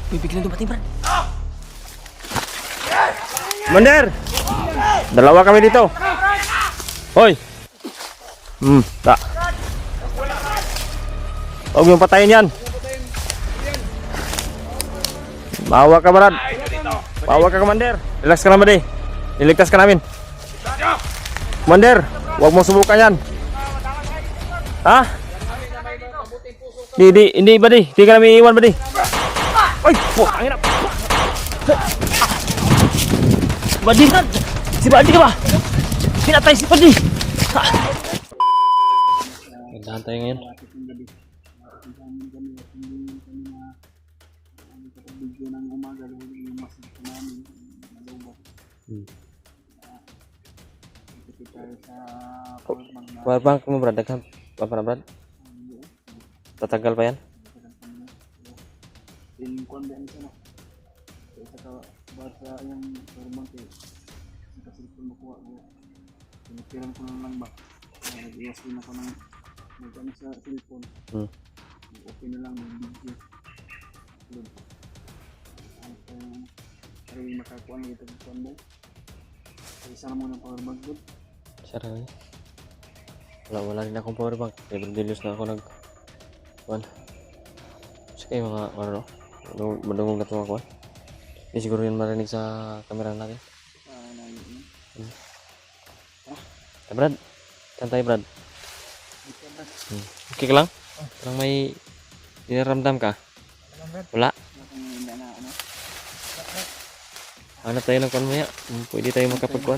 Bibigyan dumating, Brad. Commander! Dalawa kami dito. Hoy! Tak. Huwag mong patayin yan. Bawa ka, Brad. Bawa ka, Commander. Relax ka naman, eh. Iligtas ka namin. Commander, huwag mo subukan yan. Ha? Hindi ba, di? Hindi ka namin iiwan, ba, di? Ay! Putangin na! Badi, Brad! Si Badi ka ba? Pinatay si Badi! Nagdahan tayo ngayon. Powerbank mo, Brad. Daghan pa na, Brad. Tatagal pa yan? Pinipiran ko lang ba? Nag-iwas din ako ng nag-ano sa cellphone. Okay na lang, mag-video. Ay makakuha na ito ng phone mo. Isa na muna ng power bank doon. Sarang wala rin akong powerbank. Kaya berdilios na ako nag sige mga ano madungong katong ako. Hindi siguro yun marinig sa kamera natin. Brad, saan tayo, Brad? Okay ka lang? Parang may dinaramdam ka? Wala? Hanap tayo ng kuwan maya. Pwede tayo makapagkuhan.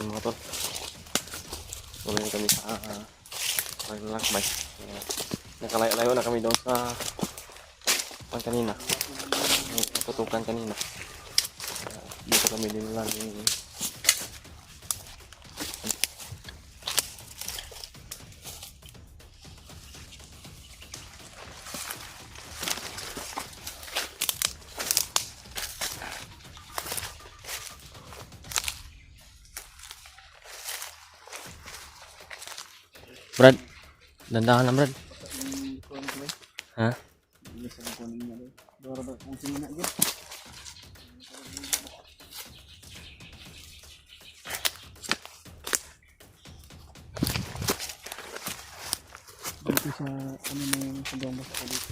Mga tol, tuloy kami sa paglalakbay. Nakalayo na kami doon sa kanina, tutukan kanina. Dito kami din lang Brad, dandahan lang, Brad. Ha? Dito sa ano na yung sa gomba sa dito.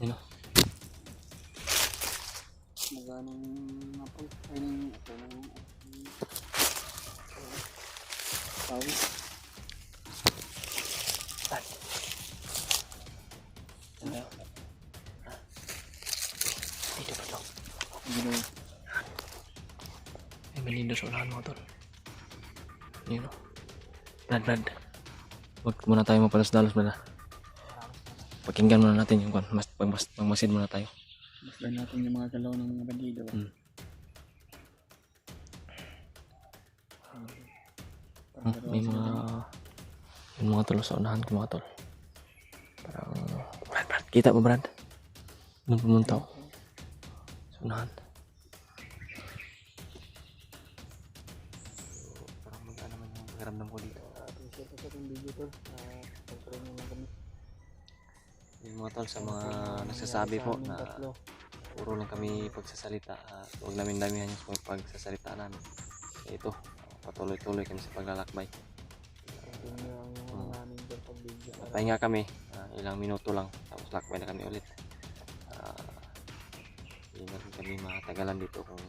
Ano? Maganong napol. Ay nang ito na pawis. Dito pa lang. Ay, malindo sa unahan mo, tol. Yun o. Brad. Huwag muna tayo mapalas-dalos, Brad. Pakinggan muna natin yung kwan. Pagmasid muna tayo. Masdan natin yung mga galaw ng mga bandido. May mga tol sa unahan ko, mga tol. Parang Brad, kita mo, Brad? Nung pumunta ako sa unahan. Parang mag-ano naman yung pagkaramdam ko dito. Yung mga tol, sa mga nagsasabi po na puro lang kami pagsasalita, huwag namin damihan yung pagsasalita namin. Ito, patuloy-tuloy kami sa paglalakbay. Pahinga kami, ilang minuto lang, tapos lakbay na kami ulit. Hindi na kami matagalan dito kung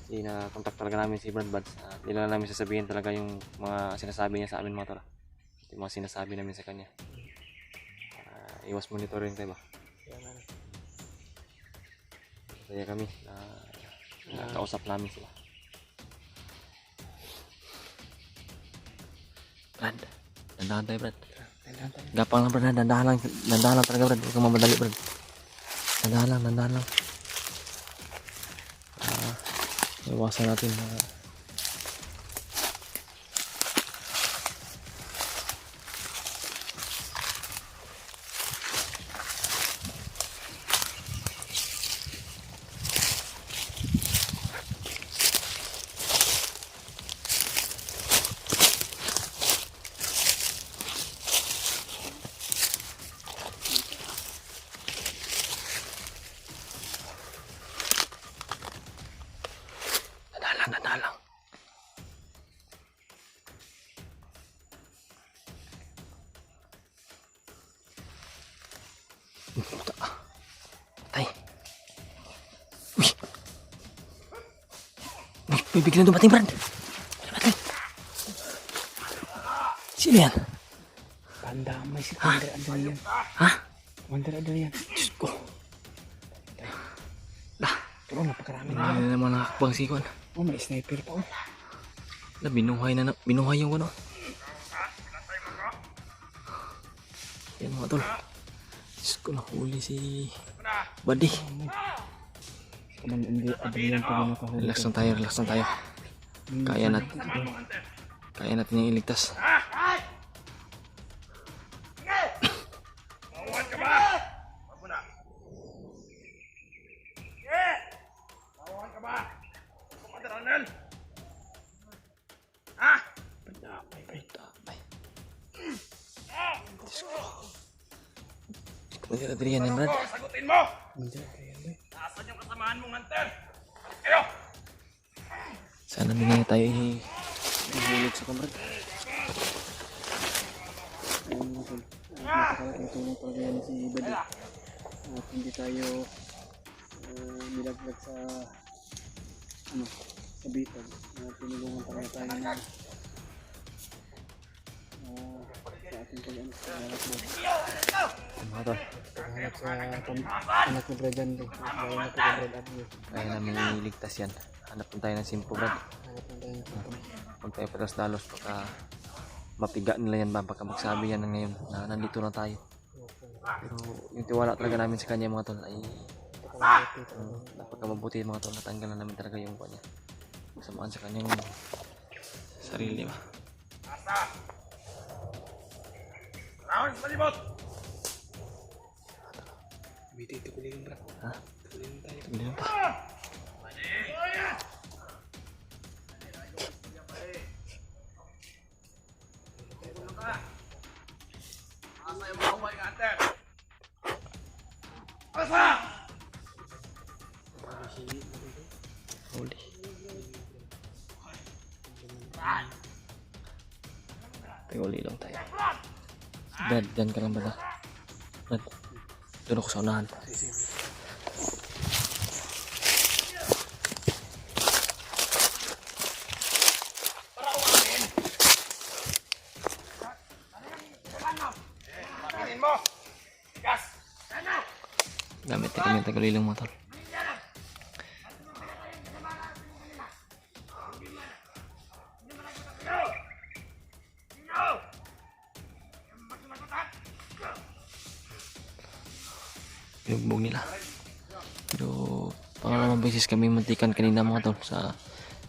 hindi na contact talaga namin si Brad Buds. Hindi na namin sasabihin talaga yung mga sinasabi niya sa amin, mga tol. Yung mga sinasabi namin sa kanya. Iwas monitoring tayo ba? Kaya kami nakausap namin sila. Brad, dandahan tayo, Brad. Gapang lang, Brad. Dandahan lang talaga, Brad. Huwag kang mamadali, Brad. Dandahan lang. Iwasan natin. Tay. Uy. Uy, may biglang dumating, Brad. Dumating. Sino yan? Pandamay si Commander Adrian. Ha? Commander Adrian. Diyos ko. Pero napakarami na. Ano naman nakakabang si Kwan? Oh, may sniper pa oh. Binuhay yung ano. Yan mga tol. Diyos ko, nahuli si Buddy. Commander Adrian pa rin nakahuli. Relax lang tayo. Kaya natin yung iligtas. Commander Adrian yan, Brad. Sagutin mo! Commander Adrian ba? Nasaan yung kasamahan mong hunter? Kayo! Sana hindi tayo ihulog sa kamrad. Ayun mga tol. Napakalaking tulong talaga yan si Buddy. At hindi tayo nilaglag sa sa bitag. Tinulungan talaga tayo na sa ating pag-anak sa anak mo. Mga tol. Paghanap sa anak ni Brad Andy. Gaya na po kay Brad Andy. Kaya namin iligtas yan. Hanap po tayo ng simpo, Brad. Hanap na tayo ng simpo. Huwag tayo palos-dalos baka mapiga nila yan ba, baka magsabi yan na ngayon na nandito na tayo. Pero yung tiwala talaga namin sa kanya mga tol ay napakamabuti mga tol, natanggal na namin talaga yung kanya. Samaan sa kanyang sarili ba. Round sa libot! Biti, tukulin Brad. Ha? Tukulin tayo. Hindi na pa. Asa yung bahuay ka, hunter? Asa! Huli. Uli lang tayo. Brad, dyan ka lang ba? Brad, doon ako sa unahan. Mo! Gas! Gamit na kami yung tagulilang motor. Binugbog nila. Pero pangalawang beses kami muntikan kanina mga tol sa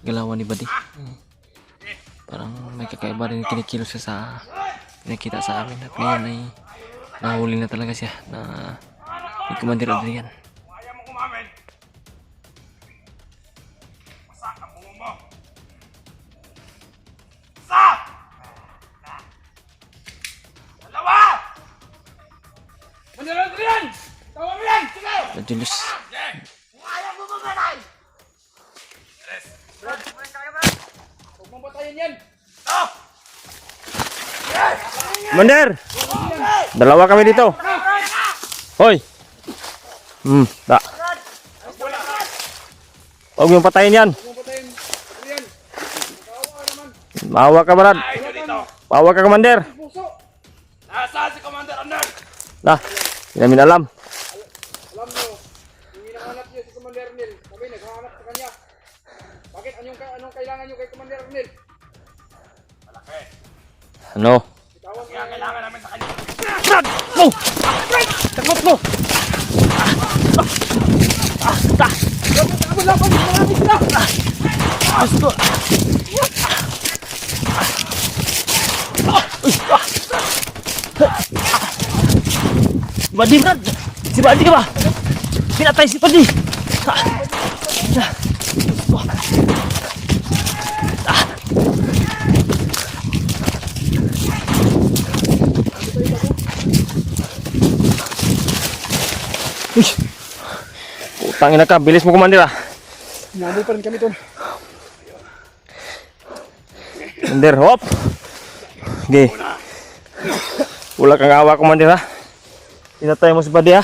galawan ni Buddy. Parang may kakaiba rin kinikilos siya sa nakita sa amin. At ngayon ay nahuli na talaga siya na ni Commander Adrian. Kung ayaw mo kumamin, masak ang bungo mo. Isa! Dalawa! Manila ko yan! Tawa mo yan! Sige! Julius, Kung ayaw mo mamatay! Yes! Brad! Huwag mong batayin yan! Stop! Commander! Dalawa kami dito. Hoy! Ta. Huwag mong patayin yan. Maawa ka, Brad. Ay, ito dito! Maawa ka, Commander. Nasaan si Commander Arnold? Nah, hindi namin alam. Alam mo, yung hinahanap niyo si Commander Arnel, kami naghahanap sa kanya. Bakit? Anong kailangan niyo kay Commander Arnel? Malaki. Ano? Tawag Kaya kailangan namin sa kanya. Brad! No! Takot mo! Gusto! Buddy, Brad! Si Buddy ka ba? Pinatay si Buddy! Uy! Putang ina ka, bilis mo, Commander ah! Nabol pa rin kami doon. Commander, hop! Okay. Wala kang awa, Commander ha? Pinatay mo si Buddy ha.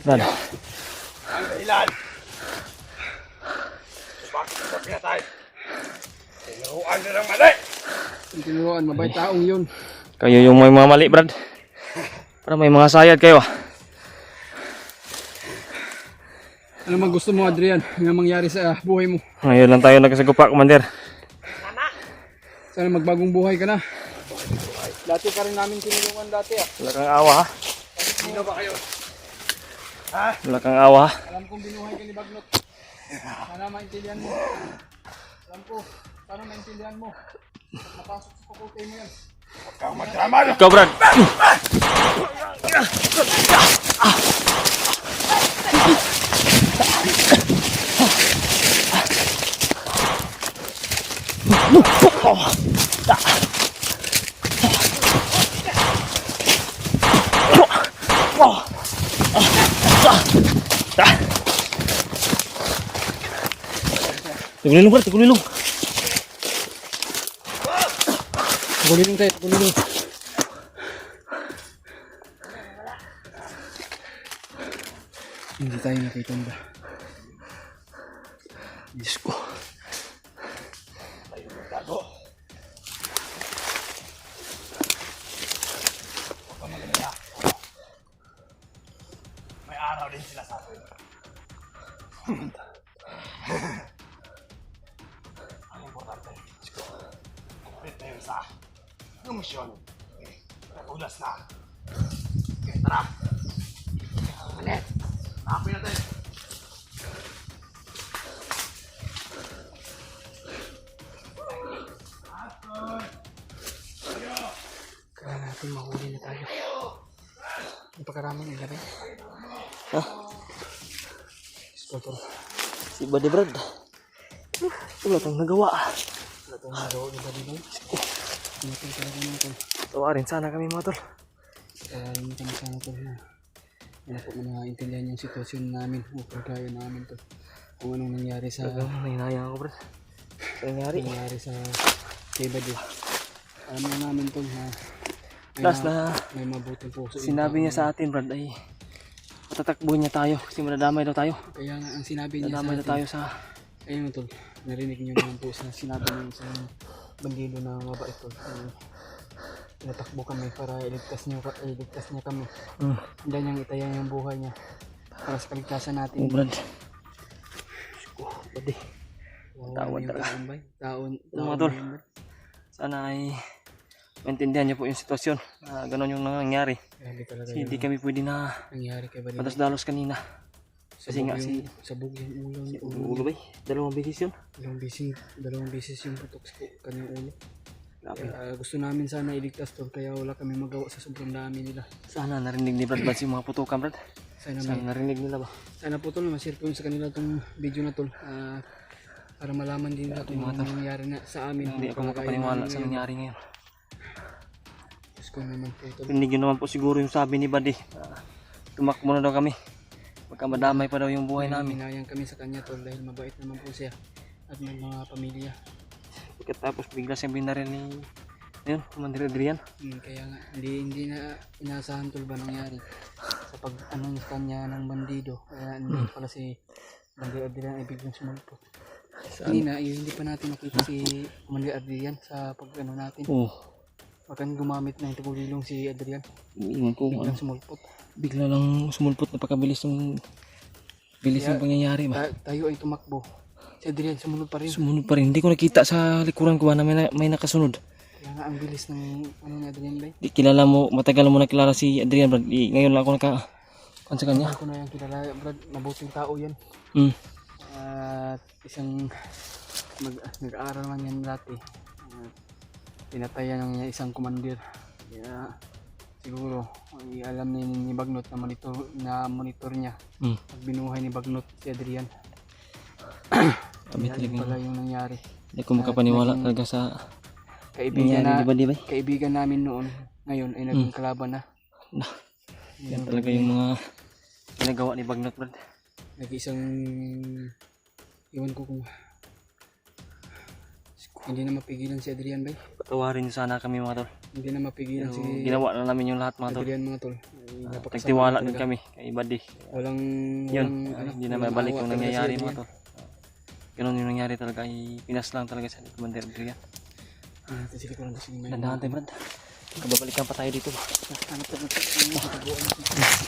Brad. Ang dahilan. Bakit ito pinatay? Tinuruan na ng mali. Yung tinuruan, mabait taong yun. Kayo yung may mga mali, Brad. Para may mga sayad kayo. Ano man gusto mo, Adrian? Ano mangyari sa buhay mo? Ngayon lang tayo nagkasagupa, Commander. Sana magbagong buhay ka na. Dati ka rin namin tinulungan dati ah. Wala kang awa ha. Sino ba kayo? Wala kang awa ha. Alam kong binuhay ka ni Bagnot. Sana maintindihan mo. Alam ko, sana maintindihan mo. Napasok sa kukultay mo yan. Huwag kang magdrama. Ikaw, Brad. Tugulilong, Brad. Tugulilong. Tagulilong tayo, tagulilong. Hindi tayo nakitumba. Diyos ko. May araw din sila sa atin. Ang importante, complete na yung sa misyon. Natulas na. Okay, tara. Anet, nakapin natin. Kailangan natin mahuli na tayo. Napakaraming ilagay. Ha? Spotol. Si Buddy, Brad. Wala kang nagawa. Wala tayong magawa ni Buddy Boy. Natin talaga natin. Tawarin sana kami, mga tol. Kaya rin kami sana to na ano po maintindihan yung sitwasyon namin o kagaya namin to. Kung anong nangyari sa Nahinayang ako, Brad. nangyari sa kay Buddy. Alam na namin to na Last na may mabuting puso. yung sinabi tao niya sa atin, Brad, ay patatakbuhin niya tayo kasi madadamay daw tayo. Kaya nga ang sinabi niya Nadamay sa daw atin, tayo sa... ayun to, narinig niyo naman po sa sinabi niya sa bandido na mabait to. Natakbo kami para iligtas niya kami. Hindi niyang itaya yung buhay niya para sa kaligtasan Oh, natin. Brad. Buddy. Tawad talaga. Taon Mga tol. Sana ay maintindihan niyo po yung sitwasyon na gano'n yung nangyari. Grabe talaga Kasi hindi yung kami pwede na nangyari kay Buddy. padas-dalos kanina. Kasi nga si... sabog yung ulo niya. Ulo ba? Dalawang bisis yun. Dalawang beses yung putok sa kanyang ulo. Grabe. Kaya gusto namin sana iligtas to kaya wala kami magawa sa sobrang dami nila. Sana narinig ni Brad Bads yung mga putukan, Brad. Sana Sana narinig nila ba? Sana po tol, ma-share ko yun sa kanila tong video na tol. Para malaman din nila kung ano nangyari na sa amin. Hindi ako makapaniwala sa nangyari ngayon. Diyos ko naman po tol. Hindi nyo naman po siguro yung sabi ni Buddy. Tumakbo na daw kami. Baka madamay pa daw yung buhay namin. Minayang kami sa kanya tol dahil mabait naman po siya. At may mga pamilya. Pagkatapos bigla siyang binaril ni... Ayun, Commander Adrian. Kaya nga, hindi na inaasahan tol ba nangyari. Sa pag ano sa kanya ng bandido. Kaya hindi pala si Commander Adrian ay biglang sumulpot. Kanina, hindi pa natin nakita si Commander Adrian sa pag ano natin. Oo. Baka gumamit na yung tagulilong si Adrian. Iwan ko kung ano. Biglang sumulpot. Bigla lang sumulpot, napakabilis ng... Bilis ng pangyayari ba? Tayo ay tumakbo. Si Adrian sumunod pa rin. Sumunod pa rin. Hindi ko nakita sa likuran ko ba na may nakasunod. Kaya nga ang bilis ng ano ni Adrian bay. Di kilala mo, matagal mo nakilala si Adrian, Brad. Ngayon lang ako sa kanya. Ako na yung kilala, Brad. Mabuting tao yan. At isang nag-aaral man yan dati. Pinatayan ng isang komandir. Kaya siguro ay alam ni Bagnot na monitor niya. Pag binuhay ni Bagnot si Adrian. Kami Kaya yun talaga. pala yung nangyari. Hindi ko makapaniwala talaga sa Kaibigan nangyari, di ba, di ba? kaibigan namin noon, ngayon ay naging kalaban na. Yan talaga yung mga ginagawa ni Bagnot, Brad. Nag-isang iwan ko kung Hindi na mapigilan si Adrian bay. Patawarin niyo sana kami mga tol. Hindi na mapigilan Pero si ginawa na namin yung lahat mga tol. Adrian mga tol. Ay, napakasama Nagtiwala din talaga. kami kay Buddy. Walang Yun, ano, hindi na walang mabalik awa yung talaga si nangyayari Adrian. mga tol. Ganun yung nangyari talaga, pinas lang talaga sa Commander Adrian. Sige ko lang kasi may Dandahan tayo Brad. Kababalikan pa tayo dito ba? hanap tayo ng